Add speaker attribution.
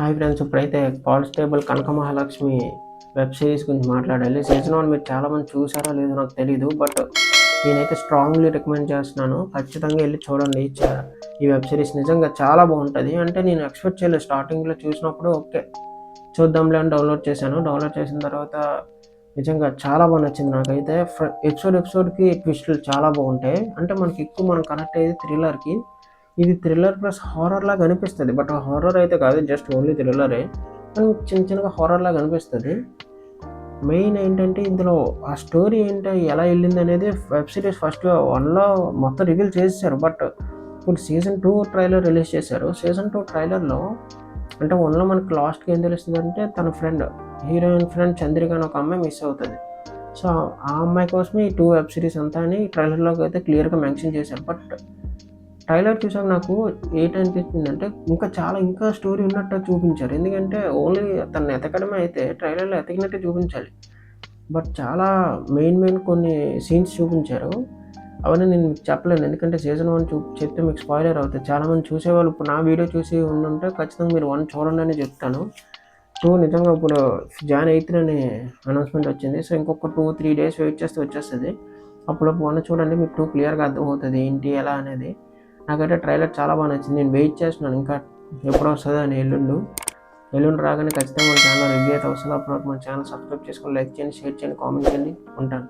Speaker 1: Hi friends, ఇప్పుడైతే constable కనక Mahalakshmi web series గురించి మాట్లాడాలి. సీజన్ 1 మీరు చాలామంది చూసారో లేదో నాకు తెలీదు. బట్ నేనైతే స్ట్రాంగ్లీ రికమెండ్ చేస్తున్నాను. ఖచ్చితంగా వెళ్ళి చూడండి. ఈ వెబ్ సిరీస్ నిజంగా చాలా బాగుంటుంది. అంటే నేను ఎక్స్పెక్ట్ చేయలేదు. స్టార్టింగ్లో చూసినప్పుడు ఓకే చూద్దాంలే అని డౌన్లోడ్ చేశాను. డౌన్లోడ్ చేసిన తర్వాత నిజంగా చాలా బాగా నచ్చింది నాకైతే. ఎపిసోడ్కి ట్విస్టులు చాలా బాగుంటాయి. అంటే మనకి ఎక్కువ మనం కనెక్ట్ అయ్యేది థ్రిల్లర్కి. ఇది థ్రిల్లర్ ప్లస్ హారర్ లాగా అనిపిస్తుంది. బట్ హారర్ అయితే కాదు, జస్ట్ ఓన్లీ థ్రిల్లరే. కానీ చిన్న చిన్నగా హారర్ లాగా అనిపిస్తుంది. మెయిన్ ఏంటంటే ఇందులో ఆ స్టోరీ ఏంటో ఎలా వెళ్ళింది అనేది వెబ్ సిరీస్ ఫస్ట్ 1లో మొత్తం రివీల్ చేసేసారు. బట్ ఇప్పుడు సీజన్ 2 ట్రైలర్ రిలీజ్ చేశారు. సీజన్ 2 ట్రైలర్లో అంటే 1లో మనకి లాస్ట్కి ఏం తెలుస్తుంది అంటే తన ఫ్రెండ్, హీరోయిన్ ఫ్రెండ్ చంద్రిక అని ఒక అమ్మాయి మిస్ అవుతుంది. సో ఆ అమ్మాయి కోసమే ఈ 2 వెబ్ సిరీస్ అంతా అని ట్రైలర్లోకి అయితే క్లియర్గా మెన్షన్ చేశారు. బట్ ట్రైలర్ చూసాక నాకు ఏంటనిపించిందంటే ఇంకా స్టోరీ ఉన్నట్టు చూపించారు. ఎందుకంటే ఓన్లీ తను ఎతకడమే అయితే ట్రైలర్లో ఎతికినట్టే చూపించాలి. బట్ చాలా మెయిన్ కొన్ని సీన్స్ చూపించారు. అవన్నీ నేను మీకు చెప్పలేను. ఎందుకంటే సీజన్ 1 చెప్తే మీకు స్పాయిలర్ అవుతుంది. చాలామంది చూసేవాళ్ళు ఇప్పుడు నా వీడియో చూసి ఉండుంటే ఖచ్చితంగా మీరు 1 చూడండి అని చెప్తాను. 2 నిజంగా ఇప్పుడు జాన్ 8th అని అనౌన్స్మెంట్ వచ్చింది. సో ఇంకొక 2-3 డేస్ వెయిట్ చేస్తే వచ్చేస్తుంది. అప్పుడు 1 చూడండి, మీకు 2 క్లియర్గా అర్థమవుతుంది ఏంటి ఎలా అనేది. నాకైతే ట్రైలర్ చాలా బాగా నచ్చింది. నేను వెయిట్ చేస్తున్నాను ఇంకా ఎప్పుడు వస్తుందో అని. ఎల్లుండి రాగానే ఖచ్చితంగా మన ఛానల్ రివ్యూ అయితే వస్తుంది. అప్పుడు మన ఛానల్ సబ్స్క్రైబ్ చేసుకొని లైక్ చేయండి, షేర్ చేయండి, కామెంట్ చేయండి. ఉంటాను.